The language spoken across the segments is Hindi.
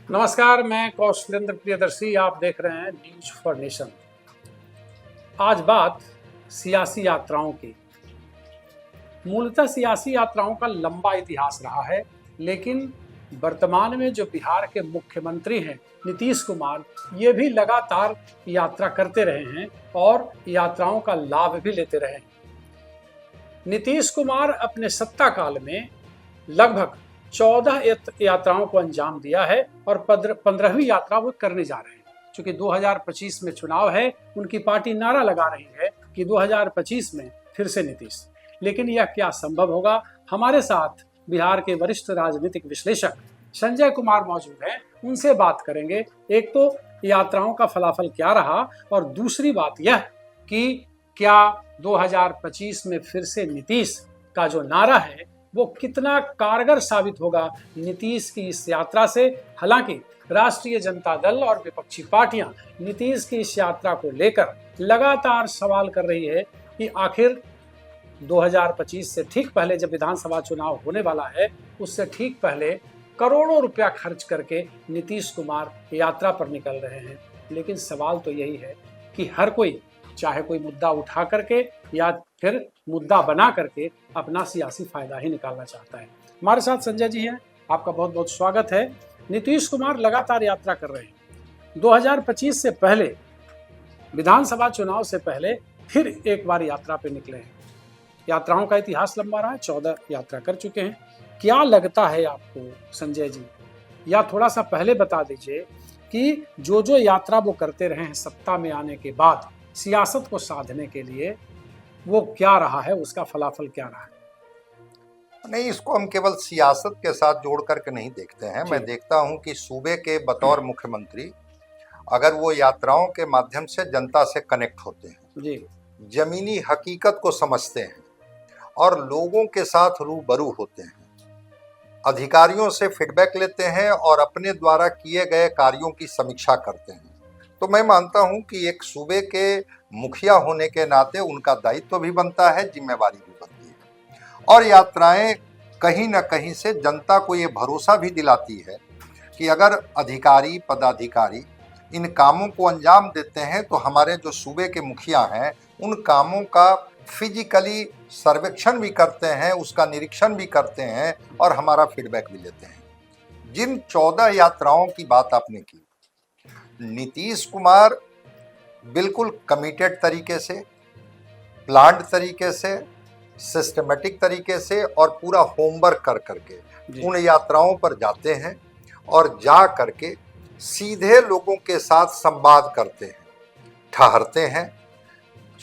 नमस्कार, मैं कौशलेंद्र प्रियदर्शी। आप देख रहे हैं न्यूज फॉर नेशन। आज बात सियासी यात्राओं की। मूलतः सियासी यात्राओं का लंबा इतिहास रहा है, लेकिन वर्तमान में जो बिहार के मुख्यमंत्री हैं नीतीश कुमार, ये भी लगातार यात्रा करते रहे हैं और यात्राओं का लाभ भी लेते रहे हैं। नीतीश कुमार अपने सत्ता काल में लगभग 14 यात्राओं को अंजाम दिया है और 15वीं यात्रा वो करने जा रहे हैं। चूंकि 2025 में चुनाव है, उनकी पार्टी नारा लगा रही है कि 2025 में फिर से नीतीश। लेकिन यह क्या संभव होगा? हमारे साथ बिहार के वरिष्ठ राजनीतिक विश्लेषक संजय कुमार मौजूद हैं, उनसे बात करेंगे। एक तो यात्राओं का फलाफल क्या रहा, और दूसरी बात यह कि क्या 2025 में फिर से नीतीश का जो नारा है वो कितना कारगर साबित होगा नीतीश की इस यात्रा से। हालांकि राष्ट्रीय जनता दल और विपक्षी पार्टियां नीतीश की इस यात्रा को लेकर लगातार सवाल कर रही है कि आखिर 2025 से ठीक पहले, जब विधानसभा चुनाव होने वाला है, उससे ठीक पहले करोड़ों रुपया खर्च करके नीतीश कुमार यात्रा पर निकल रहे हैं। लेकिन सवाल तो यही है कि हर कोई चाहे कोई मुद्दा उठा करके या फिर मुद्दा बना करके अपना सियासी फायदा ही निकालना चाहता है। हमारे साथ संजय जी हैं, आपका बहुत बहुत स्वागत है। नीतीश कुमार लगातार यात्रा कर रहे हैं। 2025 से पहले, विधानसभा चुनाव से पहले फिर एक बार यात्रा पे निकले हैं। यात्राओं का इतिहास लंबा रहा है, 14 यात्रा कर चुके हैं। क्या लगता है आपको संजय जी, या थोड़ा सा पहले बता दीजिए कि जो यात्रा वो करते रहे हैं सत्ता में आने के बाद सियासत को साधने के लिए, वो क्या रहा है, उसका फलाफल क्या रहा है? नहीं, इसको हम केवल सियासत के साथ जोड़ करके नहीं देखते हैं। मैं देखता हूं कि सूबे के बतौर मुख्यमंत्री अगर वो यात्राओं के माध्यम से जनता से कनेक्ट होते हैं जी, जमीनी हकीकत को समझते हैं और लोगों के साथ रूबरू होते हैं, अधिकारियों से फीडबैक लेते हैं और अपने द्वारा किए गए कार्यों की समीक्षा करते हैं, तो मैं मानता हूं कि एक सूबे के मुखिया होने के नाते उनका दायित्व भी बनता है, जिम्मेवारी भी बनती है। और यात्राएं कहीं ना कहीं से जनता को ये भरोसा भी दिलाती है कि अगर अधिकारी पदाधिकारी इन कामों को अंजाम देते हैं तो हमारे जो सूबे के मुखिया हैं उन कामों का फिजिकली सर्वेक्षण भी करते हैं, उसका निरीक्षण भी करते हैं और हमारा फीडबैक भी लेते हैं। जिन 14 यात्राओं की बात आपने की, नीतीश कुमार बिल्कुल कमिटेड तरीके से, प्लान्ड तरीके से, सिस्टमेटिक तरीके से और पूरा होमवर्क कर करके उन यात्राओं पर जाते हैं और जा करके सीधे लोगों के साथ संवाद करते हैं, ठहरते हैं।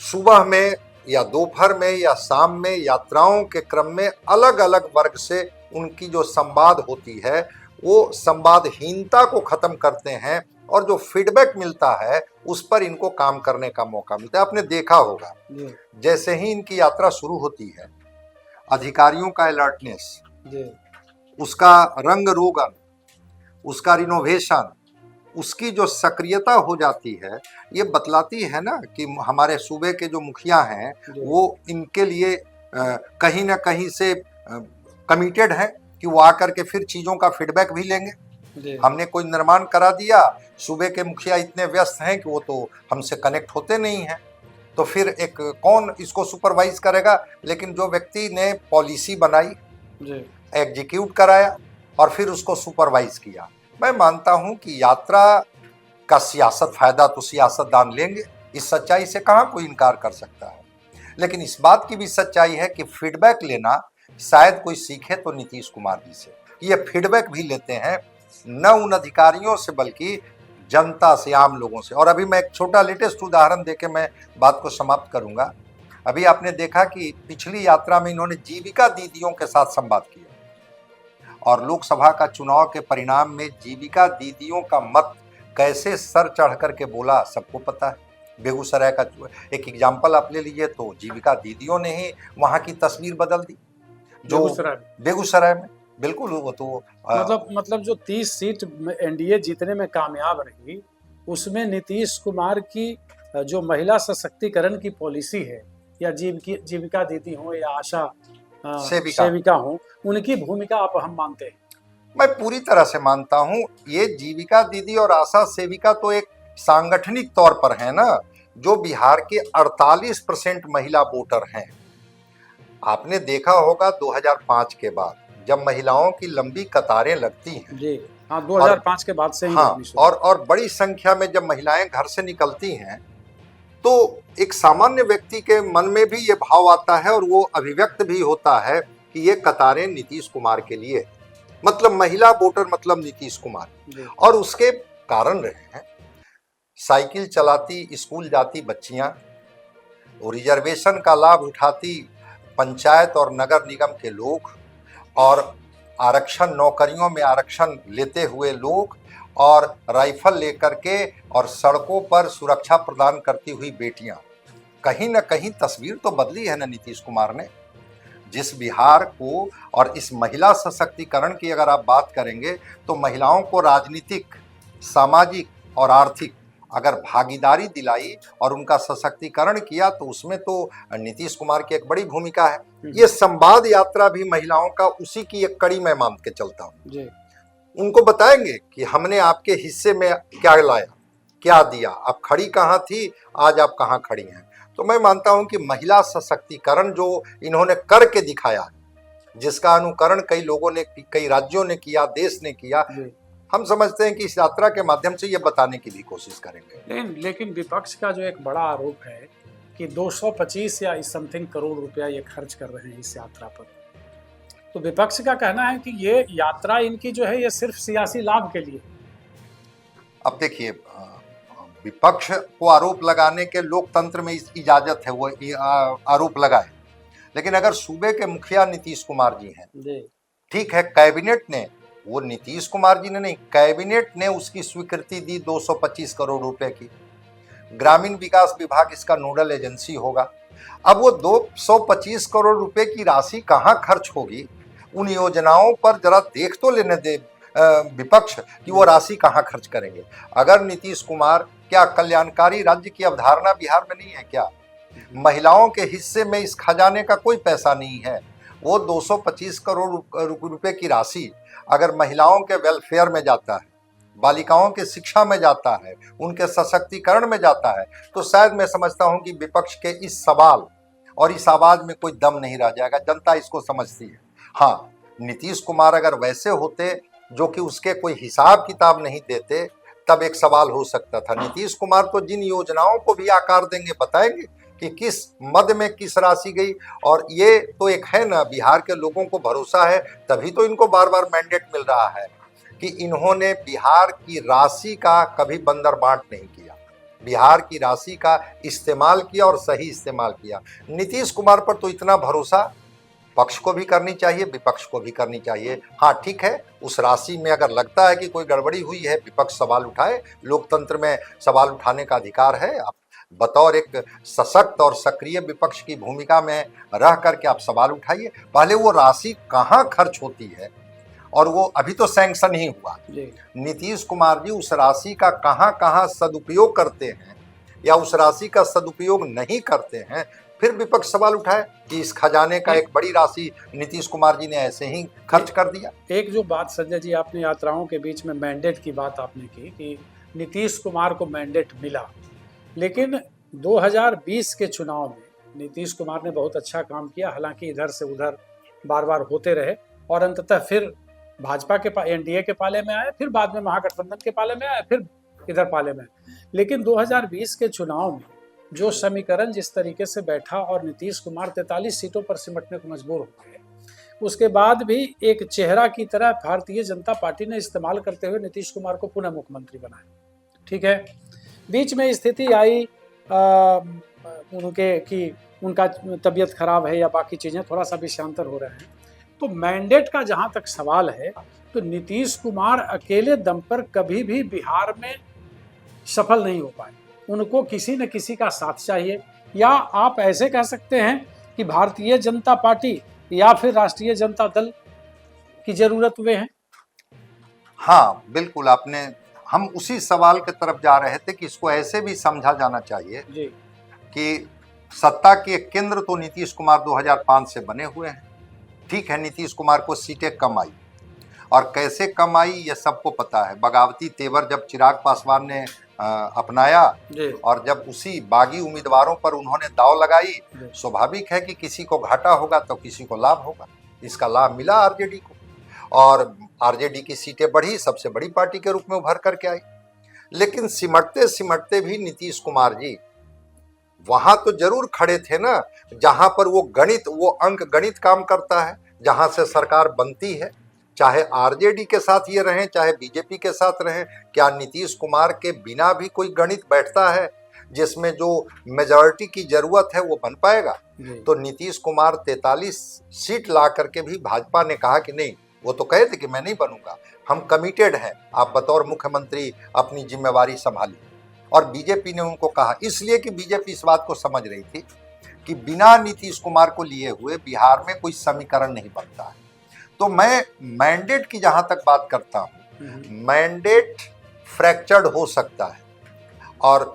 सुबह में या दोपहर में या शाम में यात्राओं के क्रम में अलग अलग वर्ग से उनकी जो संवाद होती है वो संवादहीनता को खत्म करते हैं और जो फीडबैक मिलता है उस पर इनको काम करने का मौका मिलता है। आपने देखा होगा जैसे ही इनकी यात्रा शुरू होती है, अधिकारियों का अलर्टनेस, उसका रंग रोगन, उसका रिनोवेशन, उसकी जो सक्रियता हो जाती है, ये बतलाती है ना कि हमारे सूबे के जो मुखिया हैं वो इनके लिए कहीं ना कहीं से कमिटेड हैं कि वो आकर के फिर चीज़ों का फीडबैक भी लेंगे। हमने कोई निर्माण करा दिया, सूबे के मुखिया इतने व्यस्त हैं कि वो तो हमसे कनेक्ट होते नहीं हैं, तो फिर एक कौन इसको सुपरवाइज करेगा? लेकिन जो व्यक्ति ने पॉलिसी बनाई, एग्जीक्यूट कराया और फिर उसको सुपरवाइज किया, मैं मानता हूं कि यात्रा का सियासत फायदा तो सियासतदान लेंगे, इस सच्चाई से कहाँ कोई इनकार कर सकता है। लेकिन इस बात की भी सच्चाई है कि फीडबैक लेना शायद कोई सीखे तो नीतीश कुमार जी से। ये फीडबैक भी लेते हैं न उन अधिकारियों से बल्कि जनता से, आम लोगों से। और अभी मैं एक छोटा लेटेस्ट उदाहरण देके मैं बात को समाप्त करूंगा। अभी आपने देखा कि पिछली यात्रा में इन्होंने जीविका दीदियों के साथ संवाद किया और लोकसभा का चुनाव के परिणाम में जीविका दीदियों का मत कैसे सर चढ़ करके बोला सबको पता है। बेगूसराय का एक एग्जाम्पल आप ले लीजिए तो जीविका दीदियों ने ही वहां की तस्वीर बदल दी। जो बेगूसराय में बिल्कुल वो तो मतलब जो 30 सीट एनडीए जीतने में कामयाब रही, उसमें नीतीश कुमार की जो महिला सशक्तिकरण की पॉलिसी है, या जीविका दीदी हो या आशा सेविका हो, उनकी भूमिका आप हम मानते हैं। मैं पूरी तरह से मानता हूं, ये जीविका दीदी और आशा सेविका तो एक सांगठनिक तौर पर है ना, जो बिहार के 48% महिला वोटर हैं। आपने देखा होगा 2005 के बाद जब महिलाओं की लंबी कतारें लगती हैं जी हाँ, 2005 के बाद से ही हाँ, लगनी शुरू। और बड़ी संख्या में जब महिलाएं घर से निकलती हैं तो एक सामान्य व्यक्ति के मन में भी ये भाव आता है और वो अभिव्यक्त भी होता है कि ये कतारें नीतीश कुमार के लिए, मतलब महिला वोटर मतलब नीतीश कुमार। जी। और उसके कारण रहे हैं, साइकिल चलाती स्कूल जाती बच्चियां, रिजर्वेशन का लाभ उठाती पंचायत और नगर निगम के लोग, और आरक्षण नौकरियों में आरक्षण लेते हुए लोग, और राइफल लेकर के और सड़कों पर सुरक्षा प्रदान करती हुई बेटियां। कहीं ना कहीं तस्वीर तो बदली है ना नीतीश कुमार ने। जिस बिहार को और इस महिला सशक्तिकरण की अगर आप बात करेंगे तो महिलाओं को राजनीतिक, सामाजिक और आर्थिक अगर भागीदारी दिलाई और उनका सशक्तिकरण किया तो उसमें तो नीतीश कुमार की एक बड़ी भूमिका है। ये संवाद यात्रा भी महिलाओं का उसी की एक कड़ी मैं मान के चलता हूँ। उनको बताएंगे कि हमने आपके हिस्से में क्या लाया, क्या दिया, आप खड़ी कहाँ थी, आज आप कहाँ खड़ी हैं। तो मैं मानता हूं कि महिला सशक्तिकरण जो इन्होंने करके दिखाया, जिसका अनुकरण कई लोगों ने, कई राज्यों ने किया, देश ने किया, हम समझते हैं कि इस यात्रा के माध्यम से ये बताने की भी कोशिश करेंगे। लेकिन विपक्ष का जो एक बड़ा आरोप है कि 225 या समथिंग करोड़ रुपया ये खर्च कर रहे हैं इस यात्रा पर, तो विपक्ष का कहना है कि ये यात्रा इनकी जो है ये सिर्फ सियासी लाभ के लिए। अब देखिए, विपक्ष को आरोप लगाने के लोकतंत्र में इजाजत है, वो आरोप लगाए, लेकिन अगर सूबे के मुखिया नीतीश कुमार जी हैं, ठीक है, कैबिनेट ने, वो नीतीश कुमार जी ने नहीं, कैबिनेट ने उसकी स्वीकृति दी 225 करोड़ रुपए की। ग्रामीण विकास विभाग इसका नोडल एजेंसी होगा। अब वो 225 करोड़ रुपए की राशि कहाँ खर्च होगी, उन योजनाओं पर जरा देख तो लेने दे विपक्ष कि वो राशि कहाँ खर्च करेंगे। अगर नीतीश कुमार, क्या कल्याणकारी राज्य की अवधारणा बिहार में नहीं है क्या? महिलाओं के हिस्से में इस खजाने का कोई पैसा नहीं है। वो 225 करोड़ रुपए की राशि अगर महिलाओं के वेलफेयर में जाता है, बालिकाओं के शिक्षा में जाता है, उनके सशक्तिकरण में जाता है, तो शायद मैं समझता हूं कि विपक्ष के इस सवाल और इस आवाज में कोई दम नहीं रह जाएगा। जनता इसको समझती है। हाँ, नीतीश कुमार अगर वैसे होते जो कि उसके कोई हिसाब किताब नहीं देते, तब एक सवाल हो सकता था। नीतीश कुमार तो जिन योजनाओं को भी आकार देंगे, बताएंगे कि किस मद में किस राशि गई। और ये तो एक है ना, बिहार के लोगों को भरोसा है, तभी तो इनको बार बार मैंडेट मिल रहा है कि इन्होंने बिहार की राशि का कभी बंदरबांट नहीं किया, बिहार की राशि का इस्तेमाल किया और सही इस्तेमाल किया। नीतीश कुमार पर तो इतना भरोसा पक्ष को भी करनी चाहिए, विपक्ष को भी करनी चाहिए। हाँ ठीक है, उस राशि में अगर लगता है कि कोई गड़बड़ी हुई है, विपक्ष सवाल उठाए, लोकतंत्र में सवाल उठाने का अधिकार है। आप बतौर एक सशक्त और सक्रिय विपक्ष की भूमिका में रह करके आप सवाल उठाइए। पहले वो राशि कहाँ खर्च होती है, और वो अभी तो सैंक्शन ही हुआ, नीतीश कुमार जी उस राशि का कहाँ कहाँ सदुपयोग करते हैं या उस राशि का सदुपयोग नहीं करते हैं, फिर विपक्ष सवाल उठाए कि इस खजाने का एक बड़ी राशि नीतीश कुमार जी ने ऐसे ही खर्च कर दिया। एक जो बात संजय जी, आपने यात्राओं के बीच में मैंडेट की बात आपने की कि नीतीश कुमार को मैंडेट मिला, लेकिन 2020 के चुनाव में नीतीश कुमार ने बहुत अच्छा काम किया। हालांकि इधर से उधर बार बार होते रहे और अंततः फिर भाजपा के एनडीए के पाले में आए, फिर बाद में महागठबंधन के पाले में आए, फिर इधर पाले में आए। लेकिन 2020 के चुनाव में जो समीकरण जिस तरीके से बैठा और नीतीश कुमार 43 सीटों पर सिमटने को मजबूर हो गए, उसके बाद भी एक चेहरा की तरह भारतीय जनता पार्टी ने इस्तेमाल करते हुए नीतीश कुमार को पुनः मुख्यमंत्री बनाया। ठीक है, बीच में स्थिति आई उनके कि उनका तबीयत खराब है या बाकी चीज़ें थोड़ा सा विषयांतर हो रहे हैं। तो मैंडेट का जहाँ तक सवाल है, तो नीतीश कुमार अकेले दम पर कभी भी बिहार में सफल नहीं हो पाए। उनको किसी न किसी का साथ चाहिए, या आप ऐसे कह सकते हैं कि भारतीय जनता पार्टी या फिर राष्ट्रीय जनता दल की जरूरत हुए हैं। हाँ बिल्कुल, आपने, हम उसी सवाल की तरफ जा रहे थे कि इसको ऐसे भी समझा जाना चाहिए जी कि सत्ता के केंद्र तो नीतीश कुमार 2005 से बने हुए हैं। ठीक है, नीतीश कुमार को सीटें कम आई, और कैसे कम आई ये सबको पता है। बगावती तेवर जब चिराग पासवान ने अपनाया जी। और जब उसी बागी उम्मीदवारों पर उन्होंने दाव लगाई, स्वाभाविक है कि किसी को घाटा होगा तो किसी को लाभ होगा। इसका लाभ मिला आरजेडी को और आरजेडी की सीटें बढ़ी, सबसे बड़ी पार्टी के रूप में उभर करके आई। लेकिन सिमटते सिमटते भी नीतीश कुमार जी वहां तो जरूर खड़े थे ना जहां पर वो गणित, वो अंक गणित काम करता है, जहां से सरकार बनती है। चाहे आरजेडी के साथ ये रहें, चाहे बीजेपी के साथ रहें, क्या नीतीश कुमार के बिना भी कोई गणित बैठता है जिसमें जो मेजॉरिटी की जरूरत है वो बन पाएगा? तो नीतीश कुमार 43 सीट ला करके भी भाजपा ने कहा कि नहीं, वो तो कहे थे कि मैं नहीं बनूंगा, हम कमिटेड हैं, आप बतौर मुख्यमंत्री अपनी जिम्मेवारी संभालिए। और बीजेपी ने उनको कहा, इसलिए कि बीजेपी इस बात को समझ रही थी कि बिना नीतीश कुमार को लिए हुए बिहार में कोई समीकरण नहीं बनता है। तो मैं मैंडेट की जहां तक बात करता हूं, मैंडेट फ्रैक्चर्ड हो सकता है और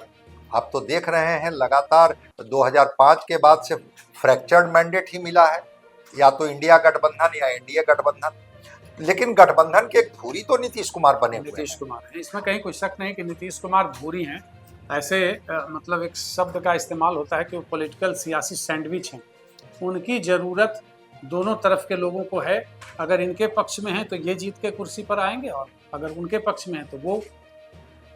आप तो देख रहे हैं लगातार 2005 के बाद से फ्रैक्चर्ड मैंडेट ही मिला है, या तो इंडिया गठबंधन या एनडीए गठबंधन। लेकिन गठबंधन के एक धुरी तो नीतीश कुमार बने हुए हैं। नीतीश कुमार है, इसमें कहीं कोई शक नहीं कि नीतीश कुमार धुरी हैं। ऐसे मतलब एक शब्द का इस्तेमाल होता है कि वो पॉलिटिकल सियासी सैंडविच हैं। उनकी ज़रूरत दोनों तरफ के लोगों को है। अगर इनके पक्ष में है तो ये जीत के कुर्सी पर आएंगे, और अगर उनके पक्ष में है तो वो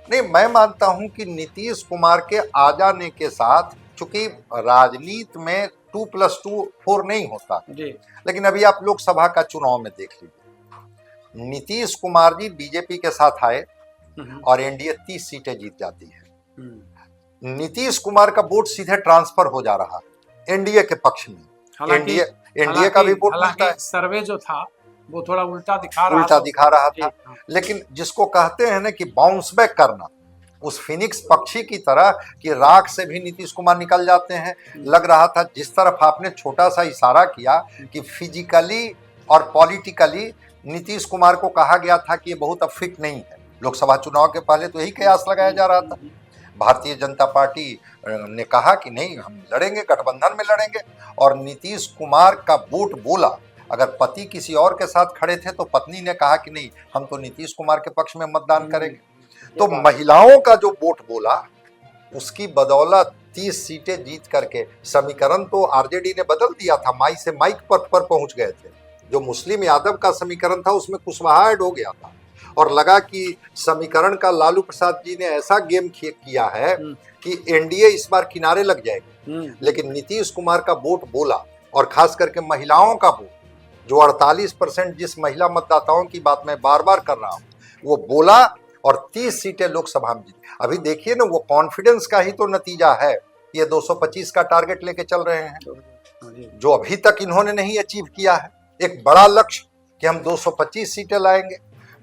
नहीं। मैं मानता हूं कि नीतीश कुमार के आ जाने के साथ, चूंकि राजनीति में 2+2 4 नहीं होता जी, लेकिन अभी आप लोकसभा का चुनाव में देख लीजिए, नीतीश कुमार जी बीजेपी के साथ आए और एनडीए 30 सीटें जीत जाती है। नीतीश कुमार का वोट सीधे ट्रांसफर हो जा रहा है एनडीए के पक्ष में। एनडीए का भी वोट मिलता है। सर्वे जो था वो थोड़ा उल्टा दिखा रहा था। लेकिन जिसको कहते हैं ना कि बाउंस बैक करना, उस फिनिक्स पक्षी की तरह कि राख से भी नीतीश कुमार निकल जाते हैं। लग रहा था जिस तरफ आपने छोटा सा इशारा किया कि फिजिकली और पॉलिटिकली नीतीश कुमार को कहा गया था कि ये बहुत अब फिट नहीं है। लोकसभा चुनाव के पहले तो यही कयास लगाया जा रहा था। भारतीय जनता पार्टी ने कहा कि नहीं, हम लड़ेंगे, गठबंधन में लड़ेंगे। और नीतीश कुमार का वोट बोला, अगर पति किसी और के साथ खड़े थे तो पत्नी ने कहा कि नहीं, हम तो नीतीश कुमार के पक्ष में मतदान करेंगे। तो महिलाओं का जो वोट बोला, उसकी बदौलत 30 सीटें जीत करके समीकरण तो आरजेडी ने बदल दिया था। माई से माइक पर पहुंच गए थे। जो मुस्लिम यादव का समीकरण था उसमें कुशवाहा ऐड हो गया था और लगा कि समीकरण का लालू प्रसाद जी ने ऐसा गेम किया है कि एनडीए इस बार किनारे लग जाएगी। लेकिन नीतीश कुमार का वोट बोला, और खास करके महिलाओं का वोट, जो 48% जिस महिला मतदाताओं की बात मैं बार बार कर रहा हूँ, वो बोला और 30 सीटें लोकसभा में जीती। अभी देखिए ना, वो कॉन्फिडेंस का ही तो नतीजा है। ये 225 का टारगेट लेके चल रहे हैं, जो अभी तक इन्होंने नहीं अचीव किया है। एक बड़ा लक्ष्य कि हम 225 सीटें लाएंगे।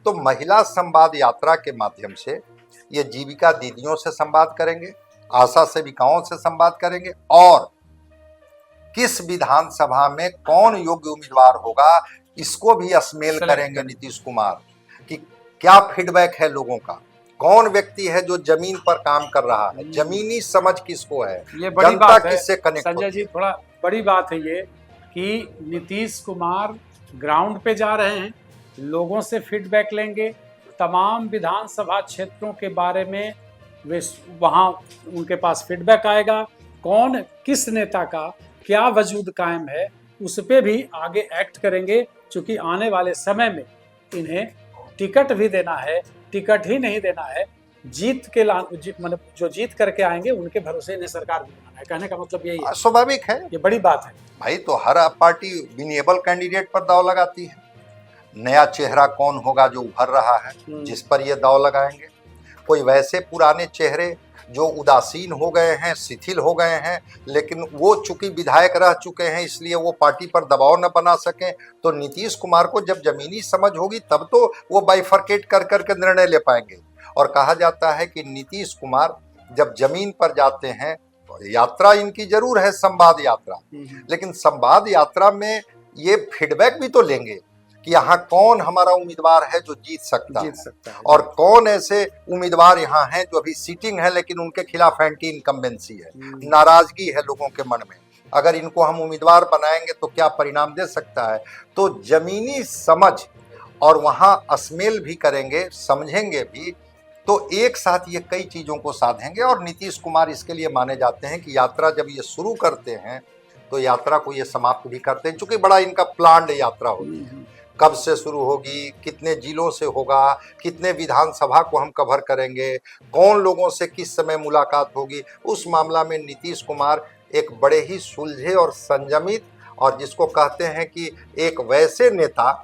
तो महिला संवाद यात्रा के माध्यम से ये जीविका दीदियों से संवाद करेंगे, आशा सेविकाओं से संवाद करेंगे, और किस विधानसभा में कौन योग्य उम्मीदवार होगा इसको भी अस्मेल करेंगे नीतीश कुमार कि क्या फीडबैक है लोगों का, कौन व्यक्ति है जो जमीन पर काम कर रहा है, जमीनी समझ किसको है, ये बड़ी जनता बात है किससे कनेक्ट संजय जी। थोड़ा बड़ी बात है ये कि नीतीश कुमार ग्राउंड पे जा रहे हैं, लोगों से फीडबैक लेंगे, तमाम विधानसभा क्षेत्रों के बारे में वे वहाँ उनके पास फीडबैक आएगा। कौन किस नेता का क्या वजूद कायम है उस पर भी आगे एक्ट करेंगे, क्योंकि आने वाले समय में इन्हें टिकट भी देना है। टिकट ही नहीं देना है, जीत के मतलब जो जीत करके आएंगे उनके भरोसे इन्हें सरकार भी बनाना है। कहने का मतलब यही है। स्वाभाविक है, ये बड़ी बात है भाई। तो हर पार्टी विनिएबल कैंडिडेट पर दाव लगाती है। नया चेहरा कौन होगा जो उभर रहा है, जिस पर ये दाव लगाएंगे। कोई वैसे पुराने चेहरे जो उदासीन हो गए हैं, शिथिल हो गए हैं, लेकिन वो चूंकि विधायक रह चुके हैं इसलिए वो पार्टी पर दबाव न बना सकें। तो नीतीश कुमार को जब जमीनी समझ होगी तब तो वो बाइफरकेट कर करके निर्णय ले पाएंगे। और कहा जाता है कि नीतीश कुमार जब जमीन पर जाते हैं, यात्रा इनकी जरूर है संवाद यात्रा, लेकिन संवाद यात्रा में ये फीडबैक भी तो लेंगे कि यहाँ कौन हमारा उम्मीदवार है जो जीत सकता है, और कौन ऐसे उम्मीदवार यहाँ हैं जो अभी सीटिंग है लेकिन उनके खिलाफ एंटी इनकम्बेंसी है, नाराजगी है लोगों के मन में। अगर इनको हम उम्मीदवार बनाएंगे तो क्या परिणाम दे सकता है। तो जमीनी समझ और वहाँ अस्मेल भी करेंगे, समझेंगे भी, तो एक साथ ये कई चीज़ों को साधेंगे। और नीतीश कुमार इसके लिए माने जाते हैं कि यात्रा जब ये शुरू करते हैं तो यात्रा को ये समाप्त भी करते हैं, चूँकि बड़ा इनका प्लान्ड यात्रा होती है। कब से शुरू होगी, कितने जिलों से होगा, कितने विधानसभा को हम कवर करेंगे, कौन लोगों से किस समय मुलाकात होगी, उस मामला में नीतीश कुमार एक बड़े ही सुलझे और संयमित, और जिसको कहते हैं कि एक वैसे नेता,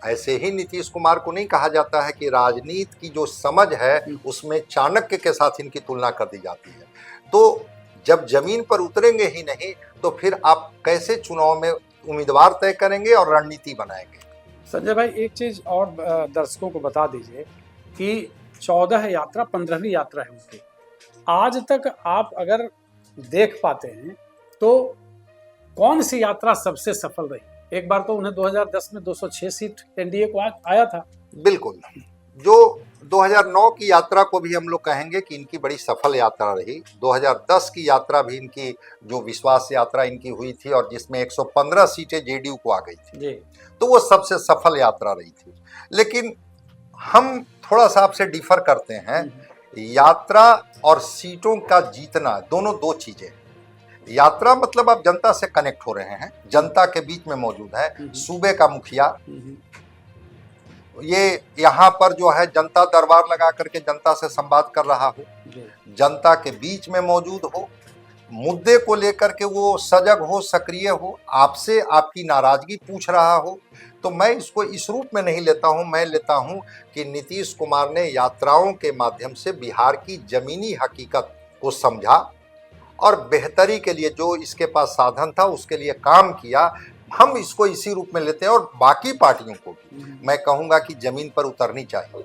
ऐसे ही नीतीश कुमार को नहीं कहा जाता है कि राजनीति की जो समझ है उसमें चाणक्य के साथ इनकी तुलना कर दी जाती है। तो जब जमीन पर उतरेंगे ही नहीं तो फिर आप कैसे चुनाव में उम्मीदवार तय करेंगे और रणनीति बनाएंगे। संजय भाई, एक चीज और दर्शकों को बता दीजिए कि 14 यात्रा 15वीं यात्रा है उनकी। आज तक आप अगर देख पाते हैं तो कौन सी यात्रा सबसे सफल रही? एक बार तो उन्हें 2010 में 206 सीट एनडीए को आया था। बिल्कुल, जो 2009 की यात्रा को भी हम लोग कहेंगे कि इनकी बड़ी सफल यात्रा रही। 2010 की यात्रा भी इनकी जो विश्वास यात्रा इनकी हुई थी और जिसमें 115 सीटें जेडीयू को आ गई थी जी। तो वो सबसे सफल यात्रा रही थी। लेकिन हम थोड़ा सा आपसे डिफर करते हैं, यात्रा और सीटों का जीतना दोनों दो चीजें। यात्रा मतलब आप जनता से कनेक्ट हो रहे हैं, जनता के बीच में मौजूद है, सूबे का मुखिया ये यहाँ पर जो है जनता दरबार लगा करके जनता से संवाद कर रहा हो, जनता के बीच में मौजूद हो, मुद्दे को लेकर के वो सजग हो, सक्रिय हो, आपसे आपकी नाराजगी पूछ रहा हो। तो मैं इसको इस रूप में नहीं लेता हूँ, मैं लेता हूँ कि नीतीश कुमार ने यात्राओं के माध्यम से बिहार की जमीनी हकीकत को समझा और बेहतरी के लिए जो इसके पास साधन था उसके लिए काम किया। हम इसको इसी रूप में लेते हैं। और बाकी पार्टियों को भी मैं कहूँगा कि जमीन पर उतरनी चाहिए,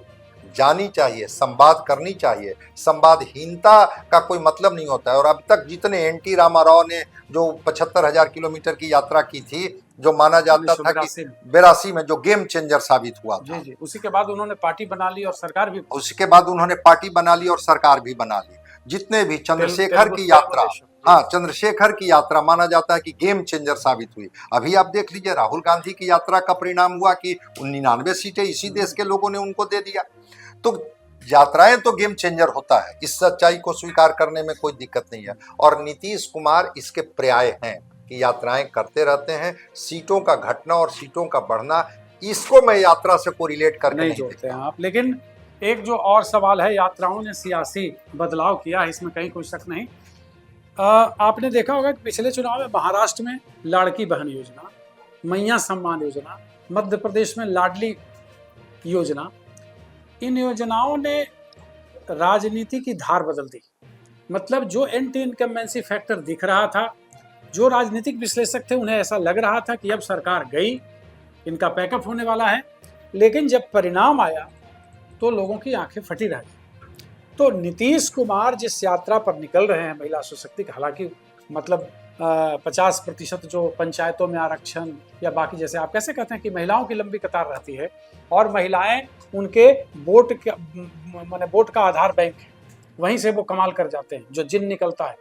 जानी चाहिए, संवाद करनी चाहिए। संवादहीनता का कोई मतलब नहीं होता है। और अब तक जितने एनटी रामाराव ने जो 75,000 किलोमीटर की यात्रा की थी, जो माना जाता था कि 82 में जो गेम चेंजर साबित हुआ था, जी। उसी के बाद उन्होंने पार्टी बना ली और सरकार भी, उसके बाद उन्होंने पार्टी बना ली और सरकार भी बना ली। जितने भी चंद्रशेखर की यात्रा, हाँ, चंद्रशेखर की यात्रा माना जाता है कि गेम चेंजर साबित हुई। अभी आप देख लीजिए राहुल गांधी की यात्रा का परिणाम हुआ कि 99 सीटें इसी देश के लोगों ने उनको दे दिया। तो यात्राएं तो गेम चेंजर होता है, इस सच्चाई को स्वीकार करने में कोई दिक्कत नहीं है। और नीतीश कुमार इसके पर्याय हैं कि यात्राएं करते रहते हैं। सीटों का घटना और सीटों का बढ़ना, इसको मैं यात्रा से कोरिलेट करके नहीं जोड़ते हैं आप। लेकिन एक जो और सवाल है, यात्राओं ने सियासी बदलाव किया है, इसमें कहीं कोई शक नहीं। आपने देखा होगा कि पिछले चुनाव में महाराष्ट्र में लाड़की बहन योजना, मैया सम्मान योजना, मध्य प्रदेश में लाडली योजना, इन योजनाओं ने राजनीति की धार बदल दी। मतलब जो एंटी इनकम्बेंसी फैक्टर दिख रहा था, जो राजनीतिक विश्लेषक थे उन्हें ऐसा लग रहा था कि अब सरकार गई, इनका पैकअप होने वाला है। लेकिन जब परिणाम आया तो लोगों की आंखें फटी रह गई। तो नीतीश कुमार जिस यात्रा पर निकल रहे हैं महिला सशक्तिकरण, हालांकि मतलब 50% जो पंचायतों में आरक्षण या बाकी, जैसे आप कैसे कहते हैं कि महिलाओं की लंबी कतार रहती है और महिलाएं उनके वोट का आधार बैंक है, वहीं से वो कमाल कर जाते हैं जो जिन निकलता है।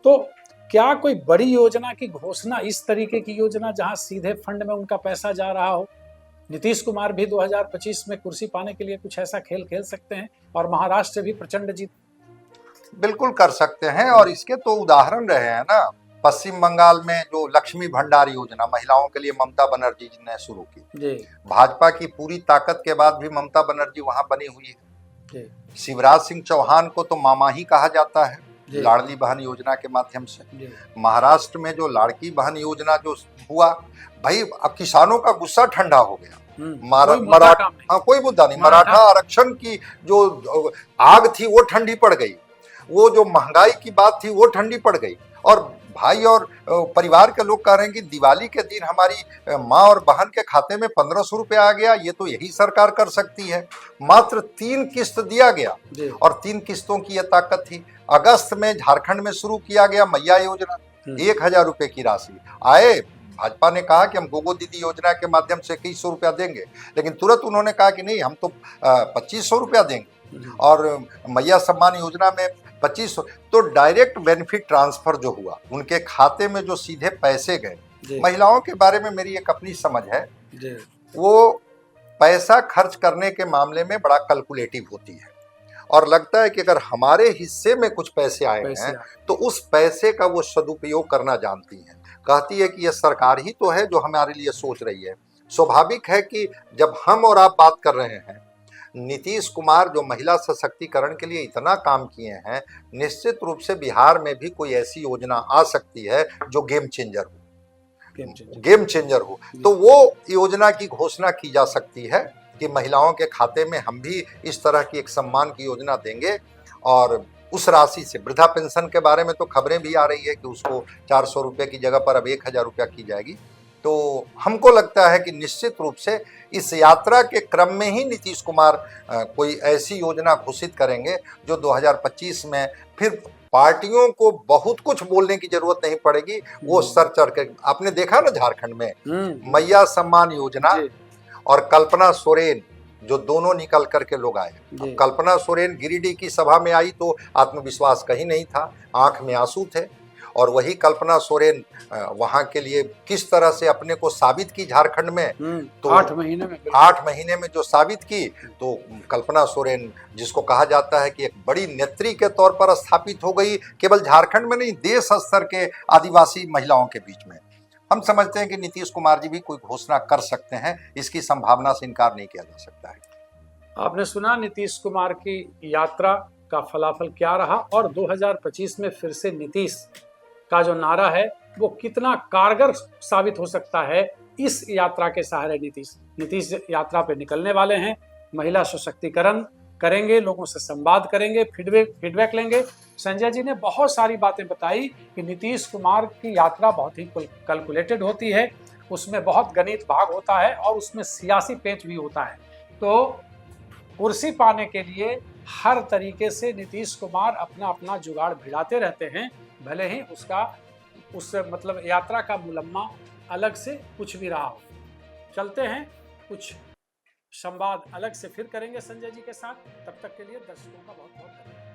तो क्या कोई बड़ी योजना की घोषणा, इस तरीके की योजना जहां सीधे फंड में उनका पैसा जा रहा हो, नीतीश कुमार भी 2025 में कुर्सी पाने के लिए कुछ ऐसा खेल खेल सकते हैं और महाराष्ट्र से भी प्रचंड जीत? बिल्कुल कर सकते हैं। और इसके तो उदाहरण रहे हैं ना, पश्चिम बंगाल में जो लक्ष्मी भंडार योजना महिलाओं के लिए ममता बनर्जी जी ने शुरू की, भाजपा की पूरी ताकत के बाद भी ममता बनर्जी वहां बनी हुई है। शिवराज सिंह चौहान को तो मामा ही कहा जाता है लाडली बहन योजना के माध्यम से। महाराष्ट्र में जो लाड़की बहन योजना जो हुआ, भाई अब किसानों का गुस्सा ठंडा हो गया। मराठा, हाँ, कोई मुद्दा नहीं, मराठा आरक्षण की जो आग थी वो ठंडी पड़ गई, वो जो महंगाई की बात थी वो ठंडी पड़ गई। और भाई और परिवार के लोग कह रहे हैं कि दिवाली के दिन हमारी माँ और बहन के खाते में 1500 रुपये आ गया, ये तो यही सरकार कर सकती है। मात्र 3 किस्त दिया गया और 3 किस्तों की यह ताकत थी। अगस्त में झारखंड में शुरू किया गया मैया योजना, 1000 रुपये की राशि आए। भाजपा ने कहा कि हम गोगो दीदी योजना के माध्यम से 2100 रुपया देंगे, लेकिन तुरंत उन्होंने कहा कि नहीं, हम तो 2500 रुपया देंगे। और मैया सम्मान योजना में 2500। तो डायरेक्ट बेनिफिट ट्रांसफर जो हुआ, उनके खाते में जो सीधे पैसे गए। महिलाओं के बारे में मेरी एक अपनी समझ है, वो पैसा खर्च करने के मामले में बड़ा कैलकुलेटिव होती है और लगता है कि अगर हमारे हिस्से में कुछ पैसे आए हैं तो उस पैसे का वो सदुपयोग करना जानती हैं। कहती है कि यह सरकार ही तो है जो हमारे लिए सोच रही है। स्वाभाविक है कि जब हम और आप बात कर रहे हैं, नीतीश कुमार जो महिला सशक्तिकरण के लिए इतना काम किए हैं, निश्चित रूप से बिहार में भी कोई ऐसी योजना आ सकती है जो गेम चेंजर हो। तो वो योजना की घोषणा की जा सकती है कि महिलाओं के खाते में हम भी इस तरह की एक सम्मान की योजना देंगे और उस राशि से वृद्धा पेंशन के बारे में तो खबरें भी आ रही है कि उसको 400 रुपये की जगह पर अब 1000 रुपया की जाएगी। तो हमको लगता है कि निश्चित रूप से इस यात्रा के क्रम में ही नीतीश कुमार कोई ऐसी योजना घोषित करेंगे जो 2025 में फिर पार्टियों को बहुत कुछ बोलने की जरूरत नहीं पड़ेगी। वो सर चढ़ के, आपने देखा ना झारखंड में मैया सम्मान योजना और कल्पना सोरेन जो दोनों निकल करके लोग आए। कल्पना सोरेन गिरिडीह की सभा में आई तो आत्मविश्वास कहीं नहीं था, आंख में आंसू थे। और वही कल्पना सोरेन वहां के लिए किस तरह से अपने को साबित की झारखंड में, तो 8 महीने में जो साबित की, तो कल्पना सोरेन जिसको कहा जाता है कि एक बड़ी नेत्री के तौर पर स्थापित हो गई, केवल झारखंड में नहीं देश स्तर के आदिवासी महिलाओं के बीच में। हम समझते हैं कि नीतीश कुमार जी भी कोई घोषणा कर सकते हैं, इसकी संभावना से इनकार नहीं किया जा सकता है। आपने सुना नीतीश कुमार की यात्रा का फलाफल क्या रहा और 2025 में फिर से नीतीश का जो नारा है वो कितना कारगर साबित हो सकता है इस यात्रा के सहारे। नीतीश यात्रा पे निकलने वाले हैं, महिला सशक्तिकरण करेंगे, लोगों से संवाद करेंगे, फीडबैक लेंगे। संजय जी ने बहुत सारी बातें बताई कि नीतीश कुमार की यात्रा बहुत ही कैलकुलेटेड होती है, उसमें बहुत गणित भाग होता है और उसमें सियासी पेच भी होता है। तो कुर्सी पाने के लिए हर तरीके से नीतीश कुमार अपना जुगाड़ भिड़ाते रहते हैं, भले ही उस मतलब यात्रा का मुलम्मा अलग से कुछ भी रहा हो। चलते हैं, कुछ संवाद अलग से फिर करेंगे संजय जी के साथ। तब तक के लिए दर्शकों का बहुत बहुत धन्यवाद।